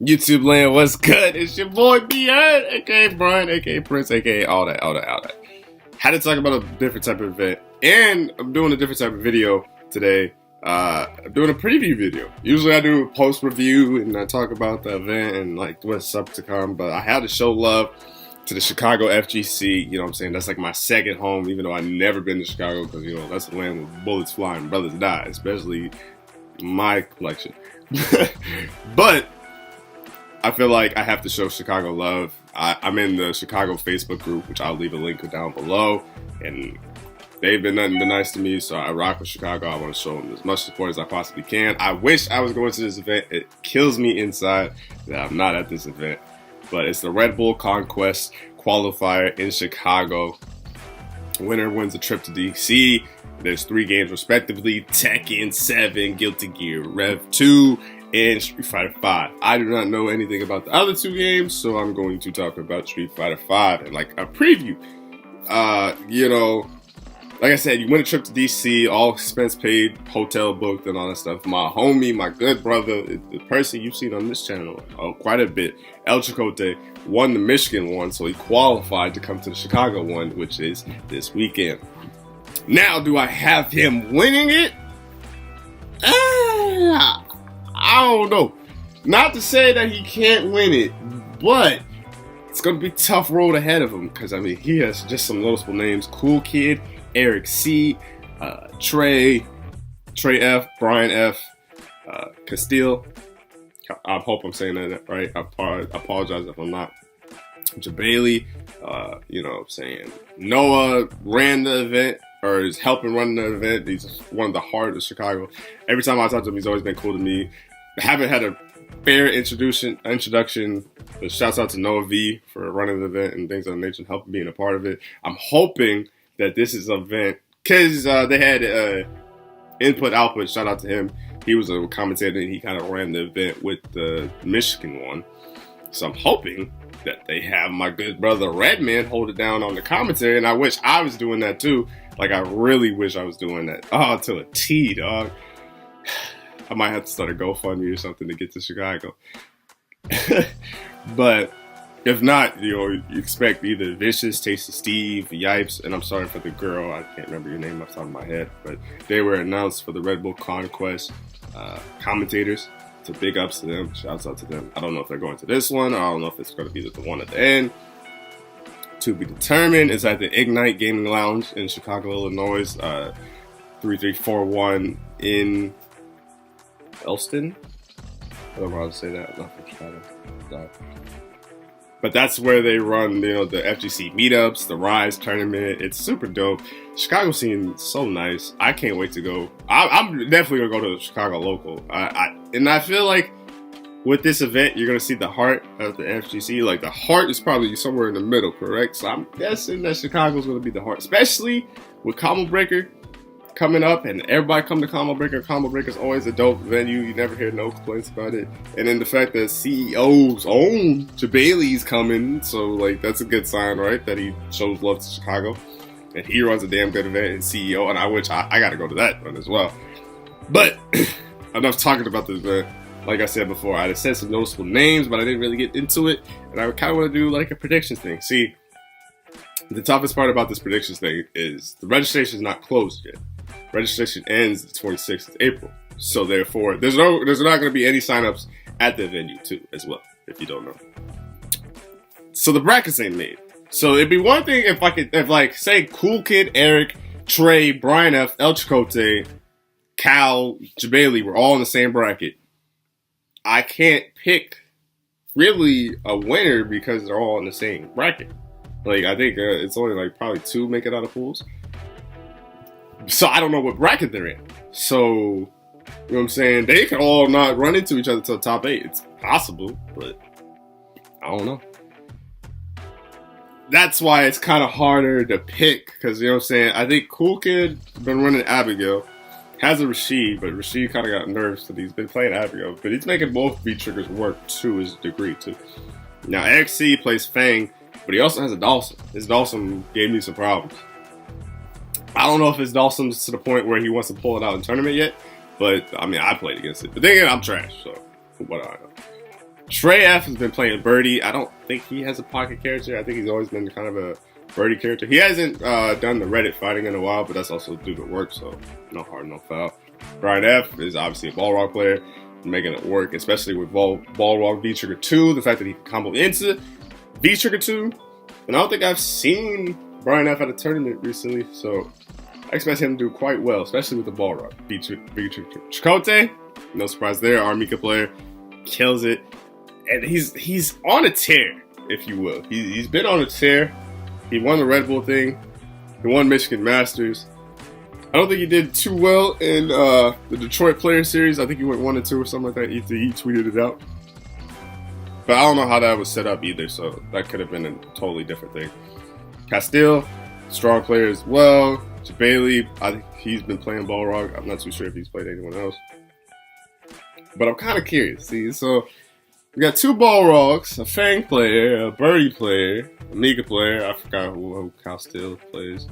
YouTube land, what's good? It's your boy B.N., aka Brian, aka Prince, aka all that. Had to talk about a different type of event, and I'm doing a different type of video today. I'm doing a preview video. Usually I do a post review and I talk about the event and like what's up to come, but I had to show love to the Chicago FGC. You know what I'm saying? That's like my second home, even though I've never been to Chicago, because you know that's the land where bullets fly and brothers die, especially my collection. But I feel like I have to show Chicago love. I'm in the Chicago Facebook group, which I'll leave a link down below, and they've been nothing but nice to me, so I rock with Chicago. I want to show them as much support as I possibly can. I wish I was going to this event. It kills me inside that I'm not at this event, but it's the Red Bull Conquest qualifier in Chicago. Winner wins a trip to DC. There's 3 games respectively: Tekken 7, Guilty Gear Rev 2, and Street Fighter 5. I do not know anything about the other 2 games, so I'm going to talk about Street Fighter 5 and like a preview. You know, like I said, you win a trip to DC, all expense paid, hotel booked, and all that stuff. My homie, my good brother, the person you've seen on this channel quite a bit, El Chicote, won the Michigan one, so he qualified to come to the Chicago one, which is this weekend. Now, do I have him winning it? I don't know. Not to say that he can't win it, but it's going to be a tough road ahead of him, because, I mean, he has just some noticeable names. Cool Kid, Eric C, Trey F, Brian F, Castile. I hope I'm saying that right. I apologize if I'm not. Jabali, you know what I'm saying. Noah ran the event, or is helping run the event. He's one of the heart of Chicago. Every time I talk to him, he's always been cool to me. I haven't had a fair introduction. But shouts out to Noah V for running the event and things of that nature and helping being a part of it. I'm hoping that this is an event, because they had input output. Shout out to him. He was a commentator and he kind of ran the event with the Michigan one. So I'm hoping that they have my good brother Redman hold it down on the commentary, and I wish I was doing that too. Like, I really wish I was doing that. Oh, to a T, dog. I might have to start a GoFundMe or something to get to Chicago. But if not, you know, you expect either Vicious, Tasty Steve, Yipes, and I'm sorry for the girl, I can't remember your name off the top of my head, but they were announced for the Red Bull Conquest commentators. So big ups to them. Shouts out to them. I don't know if they're going to this one, or I don't know if it's going to be the one at the end. To be determined. Is at the Ignite Gaming Lounge in Chicago, Illinois, 3341 in Elston. I don't know how to say that. I'm not from Chicago. But that's where they run, you know, the FGC meetups, the Rise tournament. It's super dope. Chicago scene is so nice. I can't wait to go. I'm definitely gonna go to the Chicago local. And I feel like with this event, you're gonna see the heart of the FGC. Like, the heart is probably somewhere in the middle, correct? So I'm guessing that Chicago's gonna be the heart, especially with Combo Breaker coming up, and everybody come to Combo Breaker. Combo Breaker is always a dope venue. You never hear no complaints about it. And then the fact that CEO's own Jabali's coming, so like that's a good sign, right? That he shows love to Chicago, and he runs a damn good event and CEO. And I wish I got to go to that one as well. But enough talking about this event. Like I said before, I said some noticeable names, but I didn't really get into it, and I kind of want to do like a predictions thing. See, the toughest part about this predictions thing is the registration is not closed yet. Registration ends the 26th of April. So therefore, there's not going to be any signups at the venue too, as well, if you don't know. So the brackets ain't made. So it'd be one thing if like, say, Cool Kid, Eric, Trey, Brian F, El Chicote, Cal, Jabali were all in the same bracket. I can't pick really a winner because they're all in the same bracket. Like, I think it's only like probably 2 make it out of pools. So I don't know what bracket they're in. So, you know what I'm saying? They could all not run into each other till the top 8. It's possible, but I don't know. That's why it's kind of harder to pick, because, you know what I'm saying? I think Cool Kid been running Abigail, has a Rashid, but Rashid kind of got nerves because he's been playing Abigail. But he's making both V-triggers work to his degree, too. Now, XC plays Fang, but he also has a Dawson. His Dawson gave me some problems. I don't know if his Dawson's to the point where he wants to pull it out in tournament yet, but, I mean, I played against it. But then again, I'm trash, so what do I know? Trey F has been playing Birdie. I don't think he has a pocket character. I think he's always been kind of a Birdie character. He hasn't done the Reddit fighting in a while, but that's also due to work, so no hard, no foul. Brian F is obviously a Balrog player, making it work, especially with Balrog V-Trigger 2, the fact that he can combo into V-Trigger 2. And I don't think I've seen Brian F at a tournament recently, so I expect him to do quite well, especially with the Balrog V-Trigger 2. Chakotay, no surprise there, Armika player, kills it. And he's on a tear, if you will. He's been on a tear. He won the Red Bull thing. He won Michigan Masters. I don't think he did too well in the Detroit Player Series. I think he went 1-2 or something like that. He tweeted it out. But I don't know how that was set up either, so that could have been a totally different thing. Castile, strong player as well. Jabali, I think he's been playing Balrog. I'm not too sure if he's played anyone else. But I'm kind of curious. See, so we got 2 Balrogs, a Fang player, a Birdie player, a Mika player. I forgot who Castile plays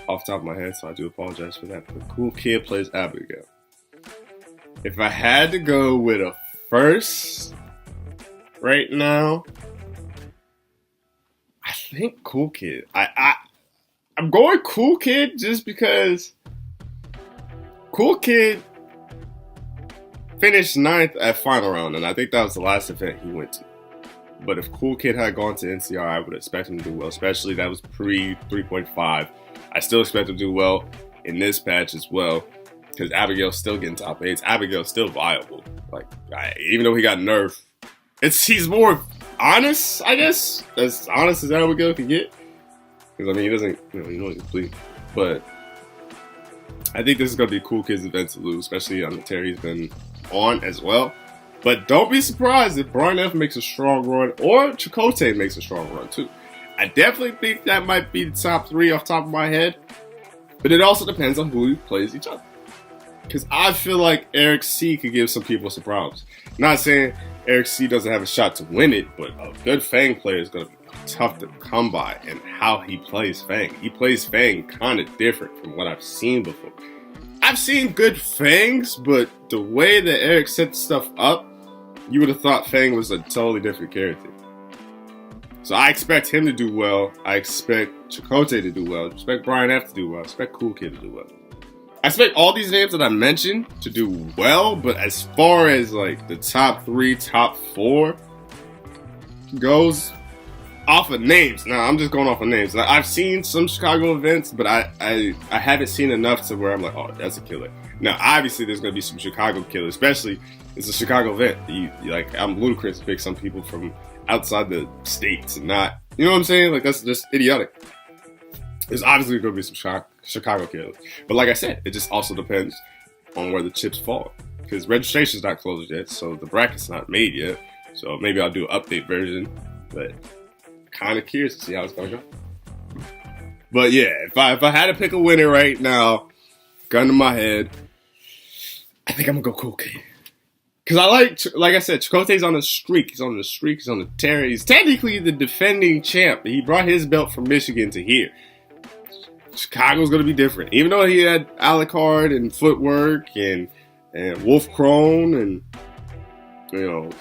off the top of my head, so I do apologize for that. But Cool Kid plays Abigail. If I had to go with a first right now, I think Cool Kid. I'm going Cool Kid just because Cool Kid finished 9th at final round, and I think that was the last event he went to. But if Cool Kid had gone to NCR, I would expect him to do well, especially that was pre 3.5. I still expect him to do well in this patch as well, because Abigail's still getting top 8s. Abigail's still viable. Like, even though he got nerfed, he's more honest, I guess. As honest as Abigail can get. Because, I mean, he doesn't, he knows complete. But I think this is going to be Cool Kid's event to lose, especially on the tear he's been on as well. But don't be surprised if Brian F makes a strong run, or Chakotay makes a strong run too. I definitely think that might be the top 3 off the top of my head. But it also depends on who plays each other. Because I feel like Eric C could give some people some problems. Not saying Eric C doesn't have a shot to win it, but a good Fang player is going to be tough to come by. And how he plays Fang. He plays Fang kind of different from what I've seen before. I've seen good Fangs, but the way that Eric set stuff up, you would have thought Fang was a totally different character. So I expect him to do well. I expect Chakotay to do well. I expect Brian F to do well. I expect Cool Kid to do well. I expect all these names that I mentioned to do well, but as far as like the top 3, top 4 goes, off of names. Now I'm just going off of names. I've seen some Chicago events, but I haven't seen enough to where I'm like, oh, that's a killer. Now obviously there's gonna be some Chicago killers, especially it's a Chicago event. Like I'm ludicrous to pick some people from outside the states and not, you know what I'm saying? Like that's just idiotic. There's obviously gonna be some Chicago killers, but like I said, it just also depends on where the chips fall because registration's not closed yet, so the bracket's not made yet. So maybe I'll do an update version, but kind of curious to see how it's gonna go. But yeah, if I had to pick a winner right now, gun to my head, I think I'm gonna go Cool Kid. Cause I like I said, Chakotay's on the streak. He's on the streak. He's on the tear. He's technically the defending champ. He brought his belt from Michigan to here. Chicago's gonna be different. Even though he had Alucard and footwork and Wolf Crone and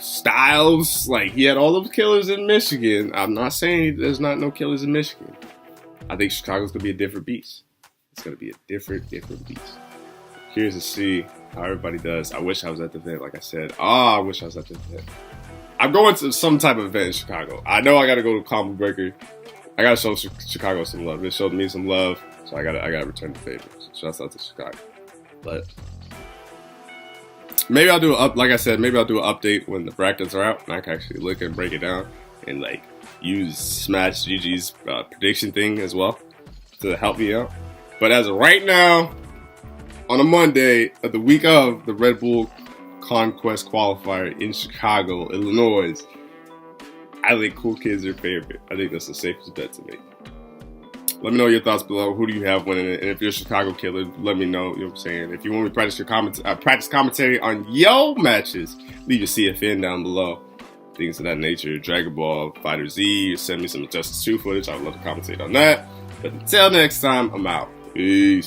Styles, like he had all those killers in Michigan. I'm not saying there's not no killers in Michigan. I think Chicago's gonna be a different beast. It's gonna be a different beast. Curious to see how everybody does. I wish I was at the event, like I said. I wish I was at the event. I'm going to some type of event in Chicago. I know I gotta go to Combo Breaker. I gotta show Chicago some love. They showed me some love, so I gotta return the favor. So shouts out to Chicago. But maybe I'll do like I said, maybe I'll do an update when the brackets are out and I can actually look and break it down and like use Smash GG's prediction thing as well to help me out. But as of right now, on a Monday of the week of the Red Bull Conquest qualifier in Chicago, Illinois, I think Cool Kid's your favorite. I think that's the safest bet to make. Let me know your thoughts below. Who do you have winning it? And if you're a Chicago killer, let me know. You know what I'm saying? If you want me to practice practice commentary on yo matches, leave your CFN down below. Things of that nature. Dragon Ball, Fighter Z, or send me some Justice 2 footage. I would love to commentate on that. But until next time, I'm out. Peace.